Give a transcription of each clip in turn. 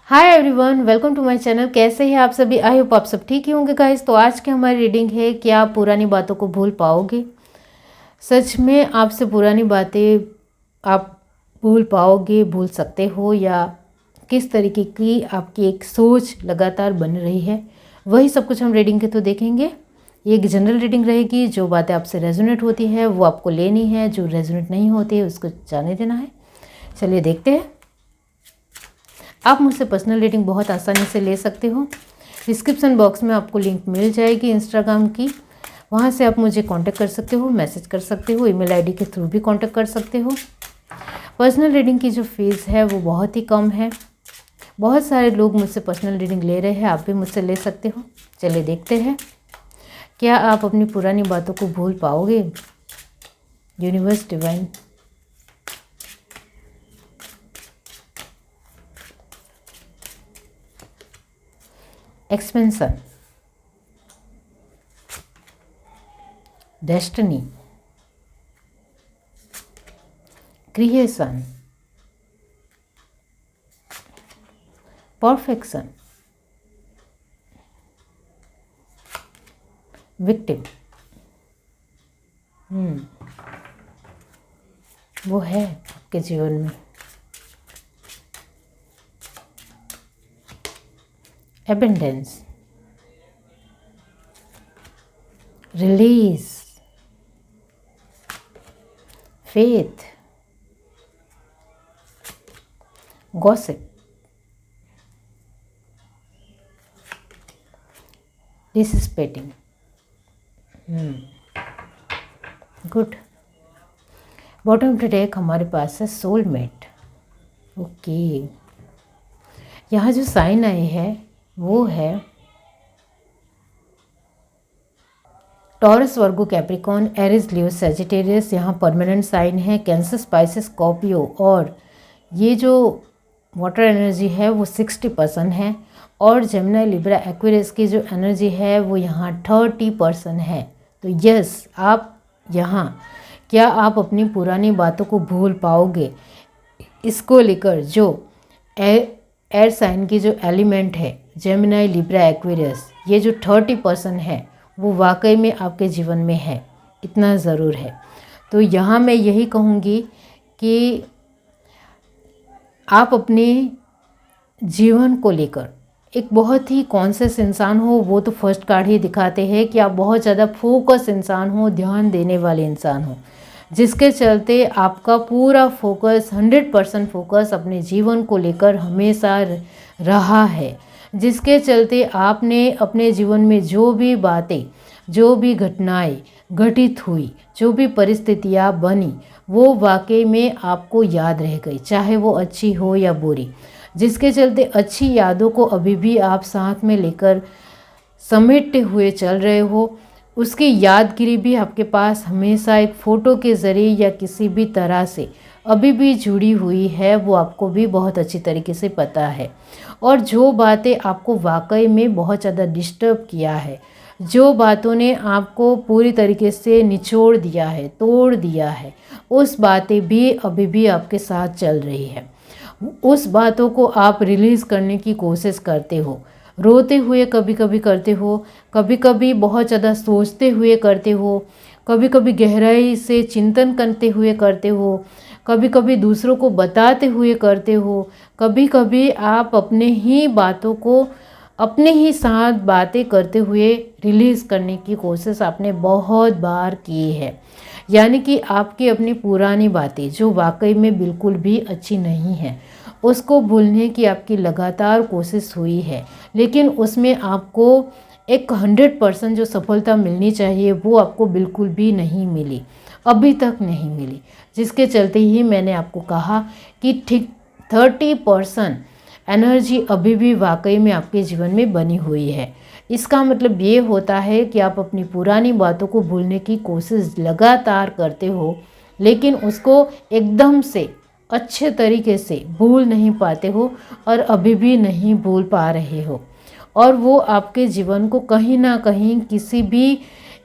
Hi everyone, welcome to my channel. कैसे हैं आप सभी? आई होप आप सब ठीक ही होंगे गाइस। तो आज की हमारी रीडिंग है, क्या आप पुरानी बातों को भूल पाओगे? सच में आपसे पुरानी बातें आप भूल पाओगे, भूल सकते हो, या किस तरीके की आपकी एक सोच लगातार बन रही है, वही सब कुछ हम रीडिंग के तो देखेंगे। ये एक जनरल रीडिंग रहेगी। जो बातें आपसे रेजोनेट होती है वो आपको लेनी है, जो रेजोनेट नहीं होती है उसको जाने देना है। चलिए देखते हैं। आप मुझसे पर्सनल रीडिंग बहुत आसानी से ले सकते हो। डिस्क्रिप्शन बॉक्स में आपको लिंक मिल जाएगी इंस्टाग्राम की, वहाँ से आप मुझे कांटेक्ट कर सकते हो, मैसेज कर सकते हो, ईमेल आईडी के थ्रू भी कांटेक्ट कर सकते हो। पर्सनल रीडिंग की जो फीस है वो बहुत ही कम है। बहुत सारे लोग मुझसे पर्सनल रीडिंग ले रहे हैं, आप भी मुझसे ले सकते हो। चलिए देखते हैं, क्या आप अपनी पुरानी बातों को भूल पाओगे? Universe divine, expansion, destiny, creation, perfection, victim. वो है आपके जीवन में। Abundance, release, faith, gossip, dissipating. Good. Bottom of the deck हमारे पास है सोलमेट। ओके, यहाँ जो साइन आए हैं वो है टॉरस, वर्गो, कैप्रिकॉर्न, एरिस, लियो, सैजिटेरियस। यहाँ परमानेंट साइन है कैंसर, स्पाइसेस, स्कॉर्पियो। और ये जो वाटर एनर्जी है वो 60% है, और जेमिनी, लिब्रा, एक्वेरियस की जो एनर्जी है वो यहाँ 30% है। तो यस, आप यहाँ, क्या आप अपनी पुरानी बातों को भूल पाओगे? इसको लेकर जो एयर साइन की जो एलिमेंट है, जेमिनी, लिब्रा, एक्वेरियस, ये जो 30% है वो वाकई में आपके जीवन में है, इतना ज़रूर है। तो यहाँ मैं यही कहूँगी कि आप अपने जीवन को लेकर एक बहुत ही कॉन्शियस इंसान हो। वो तो फर्स्ट कार्ड ही दिखाते हैं कि आप बहुत ज़्यादा फोकस इंसान हो, ध्यान देने वाले इंसान हो, जिसके चलते आपका पूरा फोकस 100% फोकस अपने जीवन को लेकर हमेशा रहा है, जिसके चलते आपने अपने जीवन में जो भी बातें, जो भी घटनाएं घटित हुई, जो भी परिस्थितियाँ बनी, वो वाकई में आपको याद रह गई, चाहे वो अच्छी हो या बुरी, जिसके चलते अच्छी यादों को अभी भी आप साथ में लेकर समेटते हुए चल रहे हो। उसकी यादगिरी भी आपके पास हमेशा एक फ़ोटो के ज़रिए या किसी भी तरह से अभी भी जुड़ी हुई है, वो आपको भी बहुत अच्छी तरीके से पता है। और जो बातें आपको वाकई में बहुत ज़्यादा डिस्टर्ब किया है, जो बातों ने आपको पूरी तरीके से निचोड़ दिया है, तोड़ दिया है, उस बातें भी अभी भी आपके साथ चल रही है। उस बातों को आप रिलीज़ करने की कोशिश करते हो, रोते हुए कभी कभी करते हो, कभी कभी बहुत ज़्यादा सोचते हुए करते हो, कभी कभी गहराई से चिंतन करते हुए करते हो, कभी कभी दूसरों को बताते हुए करते हो, कभी कभी आप अपने ही बातों को अपने ही साथ बातें करते हुए रिलीज़ करने की कोशिश आपने बहुत बार की है। यानी कि आपकी अपनी पुरानी बातें जो वाकई में बिल्कुल भी अच्छी नहीं है, उसको भूलने की आपकी लगातार कोशिश हुई है, लेकिन उसमें आपको एक 100% जो सफलता मिलनी चाहिए वो आपको बिल्कुल भी नहीं मिली, अभी तक नहीं मिली, जिसके चलते ही मैंने आपको कहा कि ठीक 30% एनर्जी अभी भी वाकई में आपके जीवन में बनी हुई है। इसका मतलब ये होता है कि आप अपनी पुरानी बातों को भूलने की कोशिश लगातार करते हो, लेकिन उसको एकदम से अच्छे तरीके से भूल नहीं पाते हो, और अभी भी नहीं भूल पा रहे हो। और वो आपके जीवन को कहीं ना कहीं किसी भी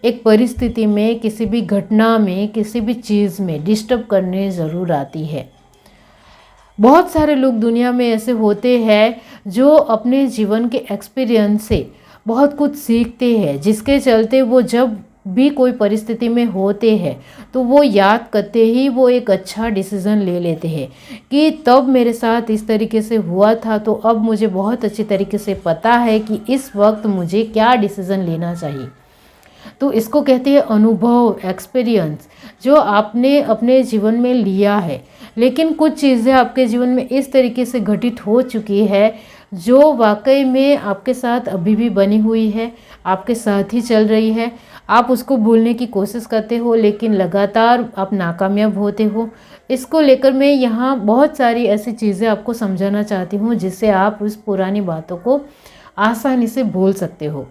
एक परिस्थिति में, किसी भी घटना में, किसी भी चीज़ में डिस्टर्ब करने ज़रूर आती है। बहुत सारे लोग दुनिया में ऐसे होते हैं जो अपने जीवन के एक्सपीरियंस से बहुत कुछ सीखते हैं, जिसके चलते वो जब भी कोई परिस्थिति में होते हैं तो वो याद करते ही वो एक अच्छा डिसीज़न ले लेते हैं कि तब मेरे साथ इस तरीके से हुआ था, तो अब मुझे बहुत अच्छी तरीके से पता है कि इस वक्त मुझे क्या डिसीज़न लेना चाहिए। तो इसको कहते हैं अनुभव, एक्सपीरियंस, जो आपने अपने जीवन में लिया है। लेकिन कुछ चीज़ें आपके जीवन में इस तरीके से घटित हो चुकी है जो वाकई में आपके साथ अभी भी बनी हुई है, आपके साथ ही चल रही है। आप उसको भूलने की कोशिश करते हो लेकिन लगातार आप नाकामयाब होते हो। इसको लेकर मैं यहाँ बहुत सारी ऐसी चीज़ें आपको समझाना चाहती हूँ जिससे आप उस पुरानी बातों को आसानी से भूल सकते हो,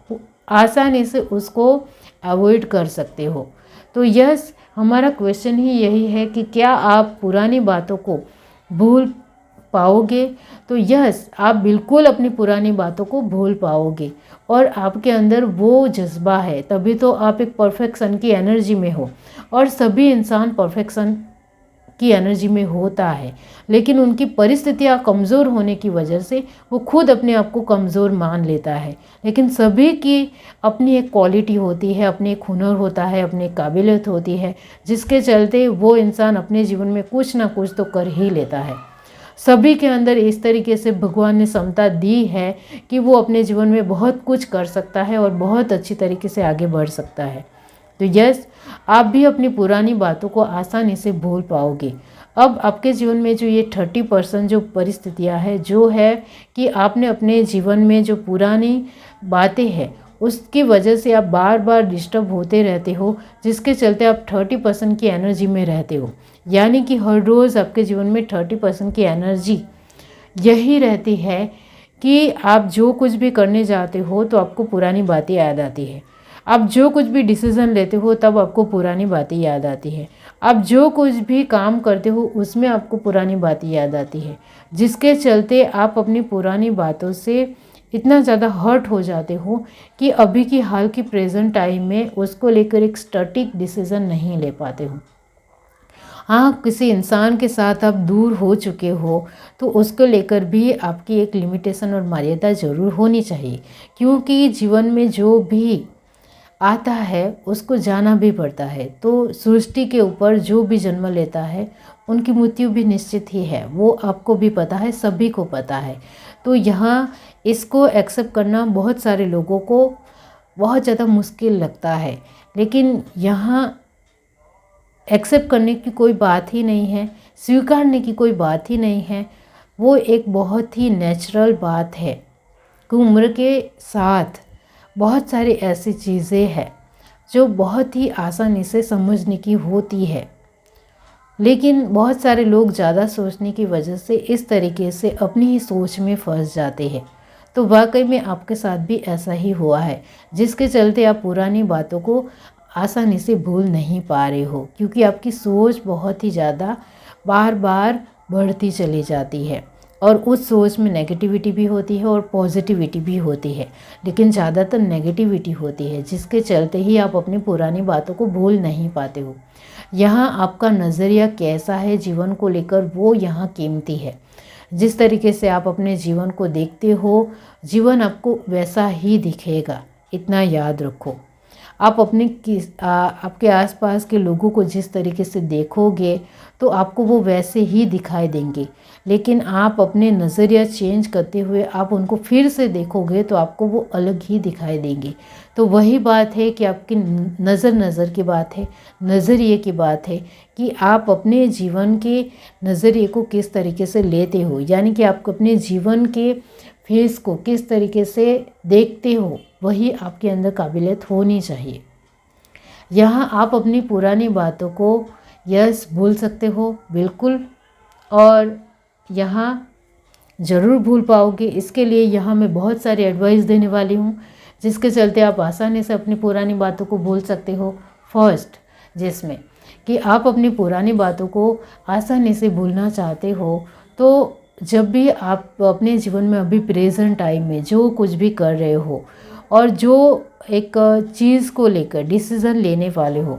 आसानी से उसको अवॉइड कर सकते हो। तो यस, हमारा क्वेश्चन ही यही है कि क्या आप पुरानी बातों को भूल पाओगे? तो यस, आप बिल्कुल अपनी पुरानी बातों को भूल पाओगे और आपके अंदर वो जज्बा है, तभी तो आप एक परफेक्शन की एनर्जी में हो। और सभी इंसान परफेक्शन की एनर्जी में होता है, लेकिन उनकी परिस्थितियाँ कमज़ोर होने की वजह से वो खुद अपने आप को कमज़ोर मान लेता है। लेकिन सभी की अपनी एक क्वालिटी होती है, अपनी एक हुनर होता है, अपनी एक काबिलियत होती है, जिसके चलते वो इंसान अपने जीवन में कुछ ना कुछ तो कर ही लेता है। सभी के अंदर इस तरीके से भगवान ने क्षमता दी है कि वो अपने जीवन में बहुत कुछ कर सकता है और बहुत अच्छी तरीके से आगे बढ़ सकता है। तो यस, आप भी अपनी पुरानी बातों को आसानी से भूल पाओगे। अब आपके जीवन में जो ये 30% जो परिस्थितियां हैं, जो है कि आपने अपने जीवन में जो पुरानी बातें हैं उसकी वजह से आप बार बार डिस्टर्ब होते रहते हो, जिसके चलते आप 30% की एनर्जी में रहते हो। यानी कि हर रोज़ आपके जीवन में 30% की एनर्जी यही रहती है कि आप जो कुछ भी करने जाते हो तो आपको पुरानी बातें याद आती है। आप जो कुछ भी डिसीज़न लेते हो तब आपको पुरानी बातें याद आती है। आप जो कुछ भी काम करते हो उसमें आपको पुरानी बातें याद आती है, जिसके चलते आप अपनी पुरानी बातों से इतना ज़्यादा हर्ट हो जाते हो कि अभी की हाल की प्रेजेंट टाइम में उसको लेकर एक स्टैटिक डिसीज़न नहीं ले पाते हो। हाँ, किसी इंसान के साथ आप दूर हो चुके हो तो उसको लेकर भी आपकी एक लिमिटेशन और मर्यादा ज़रूर होनी चाहिए, क्योंकि जीवन में जो भी आता है उसको जाना भी पड़ता है। तो सृष्टि के ऊपर जो भी जन्म लेता है उनकी मृत्यु भी निश्चित ही है, वो आपको भी पता है, सभी को पता है। तो यहाँ इसको एक्सेप्ट करना बहुत सारे लोगों को बहुत ज़्यादा मुश्किल लगता है, लेकिन यहाँ एक्सेप्ट करने की कोई बात ही नहीं है, स्वीकारने की कोई बात ही नहीं है। वो एक बहुत ही नेचुरल बात है कि उम्र के साथ बहुत सारी ऐसी चीज़ें हैं जो बहुत ही आसानी से समझने की होती है, लेकिन बहुत सारे लोग ज़्यादा सोचने की वजह से इस तरीके से अपनी ही सोच में फंस जाते हैं। तो वाकई में आपके साथ भी ऐसा ही हुआ है, जिसके चलते आप पुरानी बातों को आसानी से भूल नहीं पा रहे हो, क्योंकि आपकी सोच बहुत ही ज़्यादा बार बार बढ़ती चली जाती है और उस सोच में नेगेटिविटी भी होती है और पॉजिटिविटी भी होती है, लेकिन ज़्यादातर नेगेटिविटी होती है, जिसके चलते ही आप अपनी पुरानी बातों को भूल नहीं पाते हो। यहाँ आपका नज़रिया कैसा है जीवन को लेकर, वो यहाँ कीमती है। जिस तरीके से आप अपने जीवन को देखते हो, जीवन आपको वैसा ही दिखेगा, इतना याद रखो। आप आपके आसपास के लोगों को जिस तरीके से देखोगे तो आपको वो वैसे ही दिखाई देंगे, लेकिन आप अपने नज़रिया चेंज करते हुए आप उनको फिर से देखोगे तो आपको वो अलग ही दिखाई देंगे। तो वही बात है कि आपकी नज़र की बात है, नज़रिए की बात है कि आप अपने जीवन के नज़रिए को किस तरीके से लेते हो, यानी कि आप अपने जीवन के फेस को किस तरीके से देखते हो, वही आपके अंदर काबिलियत होनी चाहिए। यहाँ आप अपनी पुरानी बातों को यस भूल सकते हो बिल्कुल, और यहाँ ज़रूर भूल पाओगे। इसके लिए यहाँ मैं बहुत सारी एडवाइस देने वाली हूँ, जिसके चलते आप आसानी से अपनी पुरानी बातों को भूल सकते हो। फर्स्ट, जिसमें कि आप अपनी पुरानी बातों को आसानी से भूलना चाहते हो, तो जब भी आप अपने जीवन में अभी प्रेजेंट टाइम में जो कुछ भी कर रहे हो और जो एक चीज़ को लेकर डिसीज़न लेने वाले हो,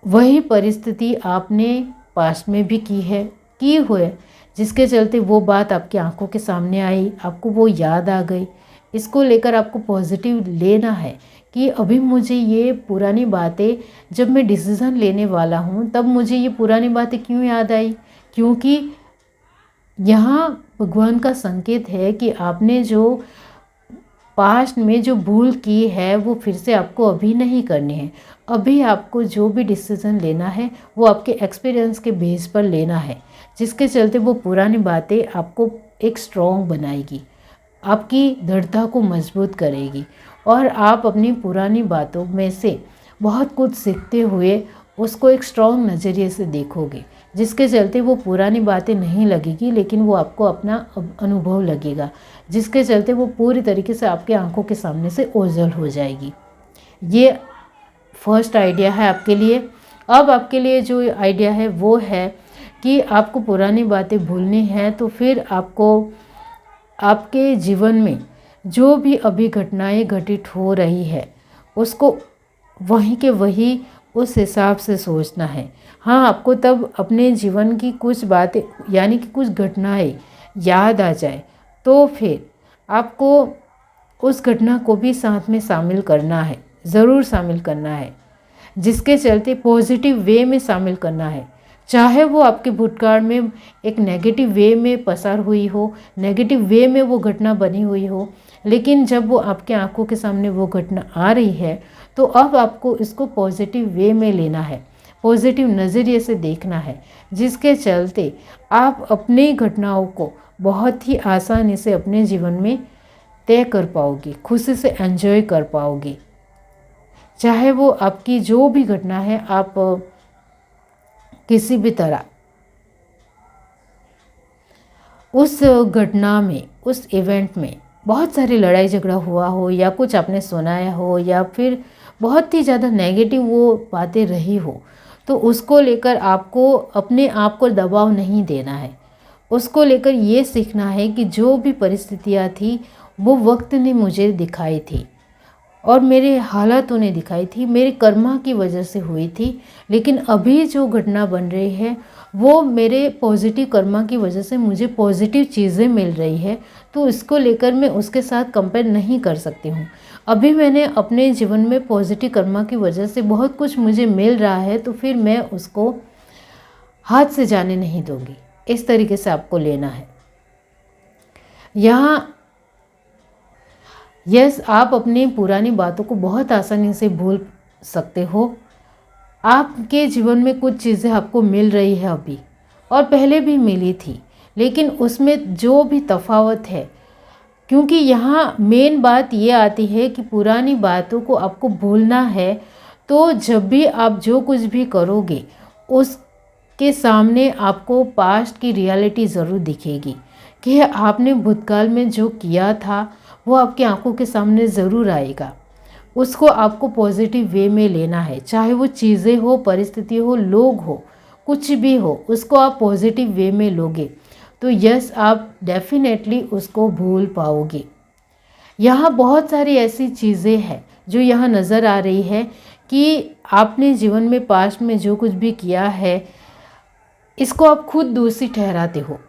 वही परिस्थिति आपने पास्ट में भी की है, की हुए, जिसके चलते वो बात आपकी आंखों के सामने आई, आपको वो याद आ गई। इसको लेकर आपको पॉजिटिव लेना है कि अभी मुझे ये पुरानी बातें, जब मैं डिसीज़न लेने वाला हूँ तब मुझे ये पुरानी बातें क्यों याद आई, क्योंकि यहाँ भगवान का संकेत है कि आपने जो पास्ट में जो भूल की है वो फिर से आपको अभी नहीं करनी है। अभी आपको जो भी डिसीज़न लेना है वो आपके एक्सपीरियंस के बेस पर लेना है, जिसके चलते वो पुरानी बातें आपको एक स्ट्रॉन्ग बनाएगी, आपकी दृढ़ता को मजबूत करेगी और आप अपनी पुरानी बातों में से बहुत कुछ सीखते हुए उसको एक स्ट्रॉन्ग नज़रिए से देखोगे, जिसके चलते वो पुरानी बातें नहीं लगेगी लेकिन वो आपको अपना अनुभव लगेगा, जिसके चलते वो पूरी तरीके से आपके आंखों के सामने से ओझल हो जाएगी। ये फर्स्ट आइडिया है आपके लिए। अब आपके लिए जो आइडिया है वो है कि आपको पुरानी बातें भूलनी है, तो फिर आपको आपके जीवन में जो भी अभी घटनाएं घटित हो रही है उसको वहीं के वही उस हिसाब से सोचना है। हाँ, आपको तब अपने जीवन की कुछ बातें यानी कि कुछ घटनाएं याद आ जाए तो फिर आपको उस घटना को भी साथ में शामिल करना है, ज़रूर शामिल करना है, जिसके चलते पॉजिटिव वे में शामिल करना है। चाहे वो आपके भूतकाल में एक नेगेटिव वे में पसार हुई हो, नेगेटिव वे में वो घटना बनी हुई हो, लेकिन जब वो आपके आंखों के सामने वो घटना आ रही है तो अब आपको इसको पॉजिटिव वे में लेना है, पॉजिटिव नज़रिए से देखना है, जिसके चलते आप अपनी घटनाओं को बहुत ही आसानी से अपने जीवन में तय कर पाओगे, खुशी से एंजॉय कर पाओगे। चाहे वो आपकी जो भी घटना है, आप किसी भी तरह उस घटना में, उस इवेंट में बहुत सारी लड़ाई झगड़ा हुआ हो या कुछ आपने सुनाया हो या फिर बहुत ही ज़्यादा नेगेटिव वो बातें रही हो, तो उसको लेकर आपको अपने आप को दबाव नहीं देना है। उसको लेकर ये सीखना है कि जो भी परिस्थितियाँ थी वो वक्त ने मुझे दिखाई थी और मेरे हालातों ने दिखाई थी, मेरे कर्मा की वजह से हुई थी, लेकिन अभी जो घटना बन रही है वो मेरे पॉजिटिव कर्मा की वजह से मुझे पॉजिटिव चीज़ें मिल रही है, तो इसको लेकर मैं उसके साथ कंपेयर नहीं कर सकती हूँ। अभी मैंने अपने जीवन में पॉजिटिव कर्मा की वजह से बहुत कुछ मुझे मिल रहा है, तो फिर मैं उसको हाथ से जाने नहीं दूँगी। इस तरीके से आपको लेना है। यहाँ यस, आप अपनी पुरानी बातों को बहुत आसानी से भूल सकते हो। आपके जीवन में कुछ चीज़ें आपको मिल रही है अभी और पहले भी मिली थी, लेकिन उसमें जो भी तफावत है, क्योंकि यहाँ मेन बात ये आती है कि पुरानी बातों को आपको भूलना है, तो जब भी आप जो कुछ भी करोगे उसके सामने आपको पास्ट की रियलिटी ज़रूर दिखेगी कि आपने भूतकाल में जो किया था वो आपकी आंखों के सामने ज़रूर आएगा। उसको आपको पॉजिटिव वे में लेना है, चाहे वो चीज़ें हो, परिस्थिति हो, लोग हो, कुछ भी हो, उसको आप पॉजिटिव वे में लोगे तो यस, आप डेफिनेटली उसको भूल पाओगे। यहाँ बहुत सारी ऐसी चीज़ें हैं जो यहाँ नज़र आ रही है कि आपने जीवन में पास्ट में जो कुछ भी किया है इसको आप खुद दोषी ठहराते हो।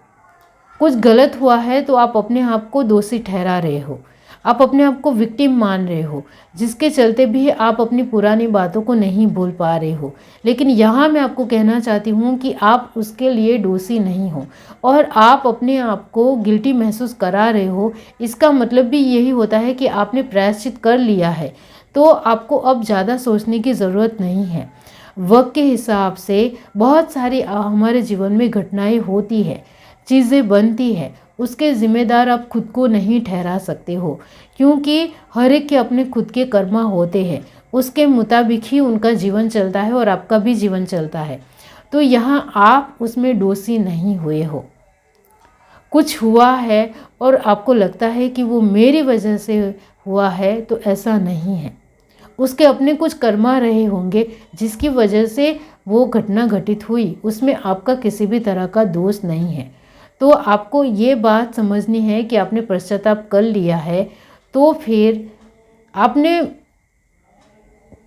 कुछ गलत हुआ है तो आप अपने आप को दोषी ठहरा रहे हो, आप अपने आप को विक्टिम मान रहे हो, जिसके चलते भी आप अपनी पुरानी बातों को नहीं भूल पा रहे हो। लेकिन यहाँ मैं आपको कहना चाहती हूँ कि आप उसके लिए दोषी नहीं हो और आप अपने आप को गिल्टी महसूस करा रहे हो। इसका मतलब भी यही होता है कि आपने प्रायश्चित कर लिया है, तो आपको अब ज़्यादा सोचने की ज़रूरत नहीं है। वक्त के हिसाब से बहुत सारी हमारे जीवन में घटनाएँ होती है, चीज़ें बनती है, उसके ज़िम्मेदार आप खुद को नहीं ठहरा सकते हो, क्योंकि हर एक के अपने खुद के कर्मा होते हैं, उसके मुताबिक ही उनका जीवन चलता है और आपका भी जीवन चलता है। तो यहाँ आप उसमें दोषी नहीं हुए हो। कुछ हुआ है और आपको लगता है कि वो मेरी वजह से हुआ है, तो ऐसा नहीं है। उसके अपने कुछ कर्मा रहे होंगे जिसकी वजह से वो घटना घटित हुई, उसमें आपका किसी भी तरह का दोष नहीं है। तो आपको ये बात समझनी है कि आपने पश्चाताप कर लिया है, तो फिर आपने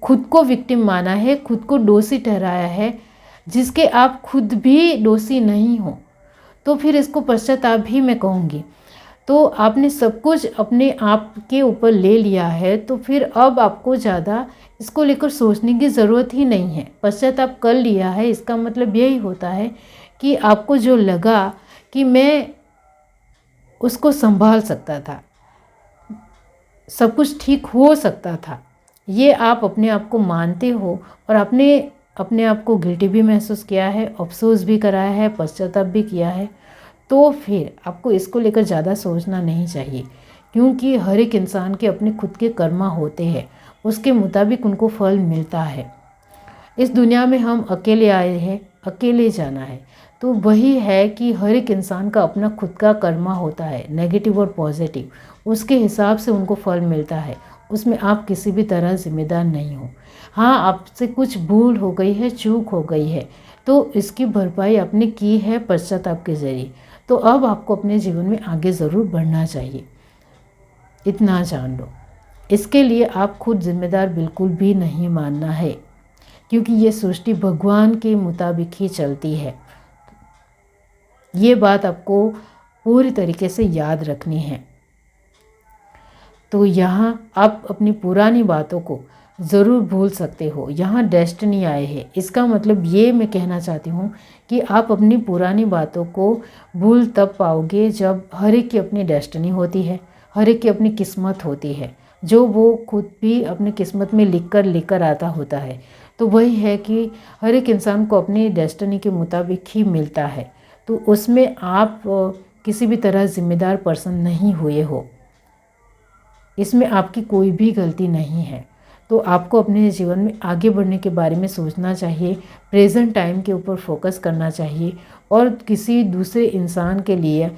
खुद को विक्टिम माना है, खुद को दोषी ठहराया है, जिसके आप खुद भी दोषी नहीं हो। तो फिर इसको पश्चाताप भी मैं कहूँगी। तो आपने सब कुछ अपने आप के ऊपर ले लिया है, तो फिर अब आपको ज़्यादा इसको लेकर सोचने की ज़रूरत ही नहीं है। पश्चाताप कर लिया है, इसका मतलब यही होता है कि आपको जो लगा कि मैं उसको संभाल सकता था, सब कुछ ठीक हो सकता था, ये आप अपने आप को मानते हो और आपने अपने आप को गिल्टी भी महसूस किया है, अफसोस भी कराया है, पश्चाताप भी किया है, तो फिर आपको इसको लेकर ज़्यादा सोचना नहीं चाहिए। क्योंकि हर एक इंसान के अपने खुद के कर्मा होते हैं, उसके मुताबिक उनको फल मिलता है। इस दुनिया में हम अकेले आए हैं, अकेले जाना है। तो वही है कि हर एक इंसान का अपना खुद का कर्मा होता है, नेगेटिव और पॉजिटिव, उसके हिसाब से उनको फल मिलता है। उसमें आप किसी भी तरह जिम्मेदार नहीं हो। हाँ, आपसे कुछ भूल हो गई है, चूक हो गई है, तो इसकी भरपाई आपने की है पश्चाताप के ज़रिए। तो अब आपको अपने जीवन में आगे ज़रूर बढ़ना चाहिए, इतना जान लो। इसके लिए आप खुद जिम्मेदार बिल्कुल भी नहीं मानना है, क्योंकि ये सृष्टि भगवान के मुताबिक ही चलती है। ये बात आपको पूरी तरीके से याद रखनी है। तो यहाँ आप अपनी पुरानी बातों को ज़रूर भूल सकते हो। यहाँ डेस्टिनी आए हैं, इसका मतलब ये मैं कहना चाहती हूँ कि आप अपनी पुरानी बातों को भूल तब पाओगे जब हर एक की अपनी डेस्टिनी होती है, हर एक की अपनी किस्मत होती है, जो वो खुद भी अपनी किस्मत में लिख कर लेकर आता होता है। तो वही है कि हर एक इंसान को अपनी डेस्टिनी के मुताबिक ही मिलता है। तो उसमें आप किसी भी तरह जिम्मेदार पर्सन नहीं हुए हो, इसमें आपकी कोई भी गलती नहीं है। तो आपको अपने जीवन में आगे बढ़ने के बारे में सोचना चाहिए, प्रेजेंट टाइम के ऊपर फोकस करना चाहिए और किसी दूसरे इंसान के लिए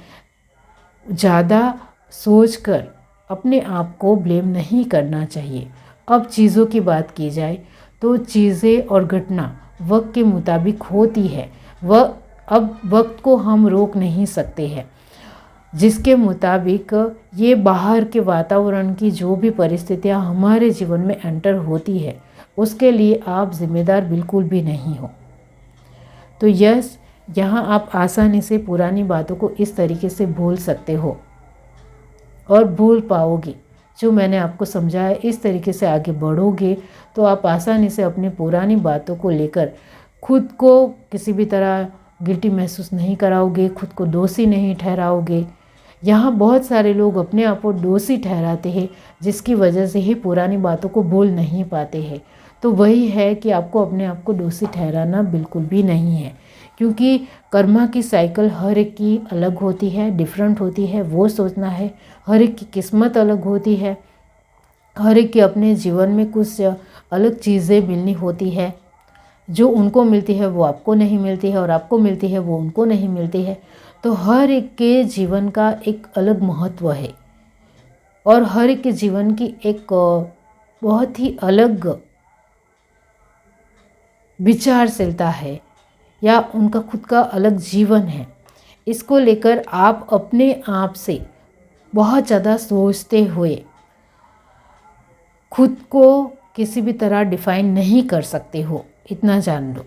ज़्यादा सोचकर अपने आप को ब्लेम नहीं करना चाहिए। अब चीज़ों की बात की जाए तो चीज़ें और घटना वक्त के मुताबिक होती है। अब वक्त को हम रोक नहीं सकते हैं, जिसके मुताबिक ये बाहर के वातावरण की जो भी परिस्थितियाँ हमारे जीवन में एंटर होती है, उसके लिए आप जिम्मेदार बिल्कुल भी नहीं हो। तो यहाँ आप आसानी से पुरानी बातों को इस तरीके से भूल सकते हो और भूल पाओगे। जो मैंने आपको समझाया, इस तरीके से आगे बढ़ोगे तो आप आसानी से अपनी पुरानी बातों को लेकर खुद को किसी भी तरह गिल्टी महसूस नहीं कराओगे, खुद को दोषी नहीं ठहराओगे। यहाँ बहुत सारे लोग अपने आप को दोषी ठहराते हैं, जिसकी वजह से ही पुरानी बातों को भूल नहीं पाते हैं। तो वही है कि आपको अपने आप को दोषी ठहराना बिल्कुल भी नहीं है, क्योंकि कर्मा की साइकिल हर एक की अलग होती है, डिफरेंट होती है। वो सोचना है, हर एक की किस्मत अलग होती है, हर एक के अपने जीवन में कुछ अलग चीज़ें मिलनी होती है। जो उनको मिलती है वो आपको नहीं मिलती है, और आपको मिलती है वो उनको नहीं मिलती है। तो हर एक के जीवन का एक अलग महत्व है और हर एक के जीवन की एक बहुत ही अलग विचारशीलता है, या उनका खुद का अलग जीवन है। इसको लेकर आप अपने आप से बहुत ज़्यादा सोचते हुए खुद को किसी भी तरह डिफाइन नहीं कर सकते हो, इतना जान लो।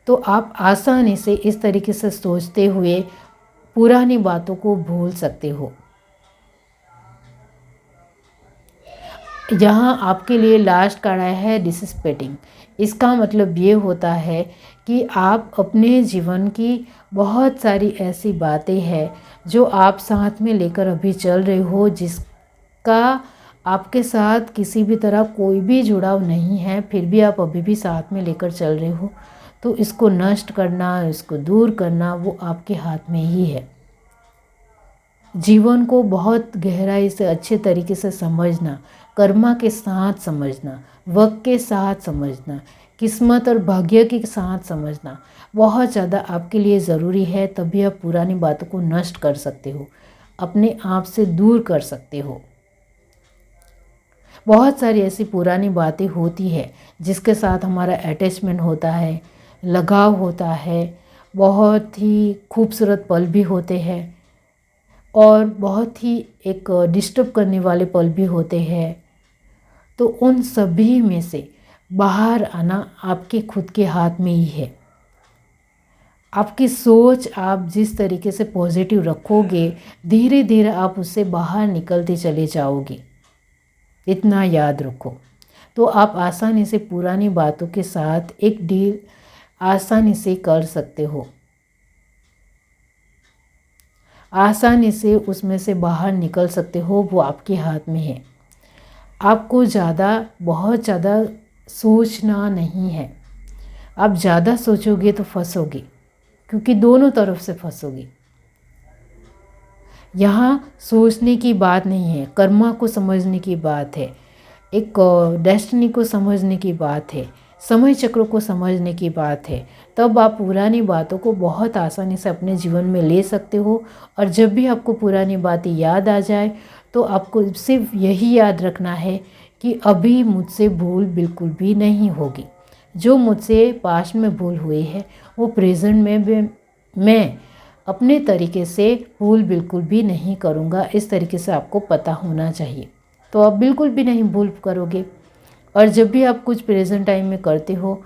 तो आप आसानी से इस तरीके से सोचते हुए पुरानी बातों को भूल सकते हो। यहाँ आपके लिए लास्ट कार्ड आया है डिसस्पेटिंग। इसका मतलब ये होता है कि आप अपने जीवन की बहुत सारी ऐसी बातें हैं जो आप साथ में लेकर अभी चल रहे हो, जिसका आपके साथ किसी भी तरह कोई भी जुड़ाव नहीं है, फिर भी आप अभी भी साथ में लेकर चल रहे हो। तो इसको नष्ट करना, इसको दूर करना, वो आपके हाथ में ही है। जीवन को बहुत गहराई से अच्छे तरीके से समझना, कर्मा के साथ समझना, वक्त के साथ समझना, किस्मत और भाग्य के साथ समझना बहुत ज़्यादा आपके लिए ज़रूरी है। तभी आप पुरानी बातों को नष्ट कर सकते हो, अपने आप से दूर कर सकते हो। बहुत सारी ऐसी पुरानी बातें होती है जिसके साथ हमारा अटैचमेंट होता है, लगाव होता है, बहुत ही खूबसूरत पल भी होते हैं और बहुत ही एक डिस्टर्ब करने वाले पल भी होते हैं। तो उन सभी में से बाहर आना आपके खुद के हाथ में ही है। आपकी सोच आप जिस तरीके से पॉजिटिव रखोगे, धीरे धीरे आप उससे बाहर निकलते चले जाओगे। इतना याद रखो। तो आप आसानी से पुरानी बातों के साथ एक डील आसानी से कर सकते हो, आसानी से उसमें से बाहर निकल सकते हो। वो आपके हाथ में है। आपको बहुत ज़्यादा सोचना नहीं है। आप ज़्यादा सोचोगे तो फंसोगे, क्योंकि दोनों तरफ से फंसोगे। यहाँ सोचने की बात नहीं है, कर्मा को समझने की बात है, एक डेस्टिनी को समझने की बात है, समय चक्र को समझने की बात है। तब आप पुरानी बातों को बहुत आसानी से अपने जीवन में ले सकते हो। और जब भी आपको पुरानी बातें याद आ जाए तो आपको सिर्फ यही याद रखना है कि अभी मुझसे भूल बिल्कुल भी नहीं होगी। जो मुझसे पास्ट में भूल हुई है वो प्रेजेंट में भी मैं अपने तरीके से भूल बिल्कुल भी नहीं करूँगा। इस तरीके से आपको पता होना चाहिए, तो आप बिल्कुल भी नहीं भूल करोगे। और जब भी आप कुछ प्रेजेंट टाइम में करते हो,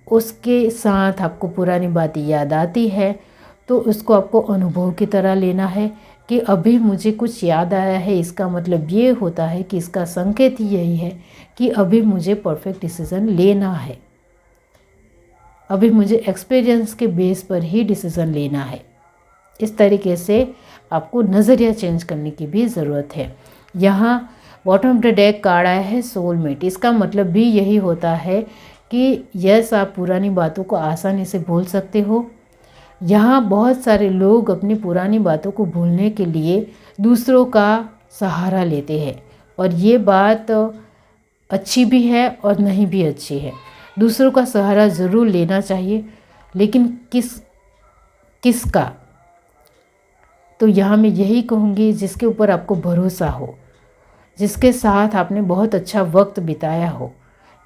उसके साथ आपको पुरानी बातें याद आती है, तो उसको आपको अनुभव की तरह लेना है कि अभी मुझे कुछ याद आया है। इसका मतलब ये होता है कि इसका संकेत यही है कि अभी मुझे परफेक्ट डिसीज़न लेना है, अभी मुझे एक्सपीरियंस के बेस पर ही डिसीज़न लेना है। इस तरीके से आपको नज़रिया चेंज करने की भी ज़रूरत है। यहाँ bottom of the deck card आया है सोलमेट। इसका मतलब भी यही होता है कि यस, आप पुरानी बातों को आसानी से भूल सकते हो। यहाँ बहुत सारे लोग अपनी पुरानी बातों को भूलने के लिए दूसरों का सहारा लेते हैं, और ये बात अच्छी भी है और नहीं भी अच्छी है। दूसरों का सहारा ज़रूर लेना चाहिए, लेकिन किसका? तो यहाँ मैं यही कहूँगी, जिसके ऊपर आपको भरोसा हो, जिसके साथ आपने बहुत अच्छा वक्त बिताया हो,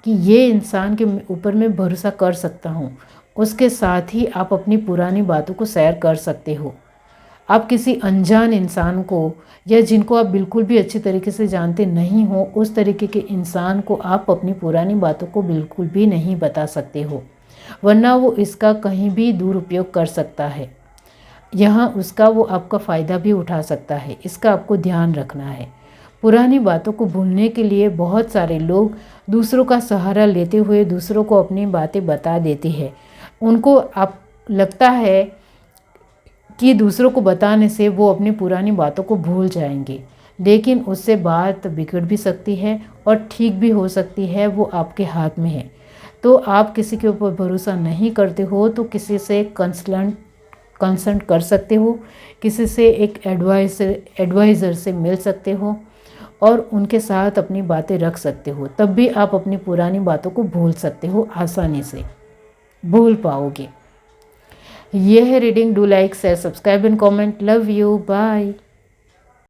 कि ये इंसान के ऊपर मैं भरोसा कर सकता हूँ, उसके साथ ही आप अपनी पुरानी बातों को शेयर कर सकते हो। आप किसी अनजान इंसान को या जिनको आप बिल्कुल भी अच्छी तरीके से जानते नहीं हो, उस तरीके के इंसान को आप अपनी पुरानी बातों को बिल्कुल भी नहीं बता सकते हो, वरना वो इसका कहीं भी दुरुपयोग कर सकता है। यहाँ उसका वो आपका फ़ायदा भी उठा सकता है। इसका आपको ध्यान रखना है। पुरानी बातों को भूलने के लिए बहुत सारे लोग दूसरों का सहारा लेते हुए दूसरों को अपनी बातें बता देते हैं। उनको आप लगता है कि दूसरों को बताने से वो अपनी पुरानी बातों को भूल जाएंगे, लेकिन उससे बात बिगड़ भी सकती है और ठीक भी हो सकती है। वो आपके हाथ में है। तो आप किसी के ऊपर भरोसा नहीं करते हो तो किसी से कंसल्ट कर सकते हो, किसी से एक एडवाइज़र से मिल सकते हो और उनके साथ अपनी बातें रख सकते हो। तब भी आप अपनी पुरानी बातों को भूल सकते हो, आसानी से भूल पाओगे। यह है reading. Do like, share, subscribe and comment. Love you, bye.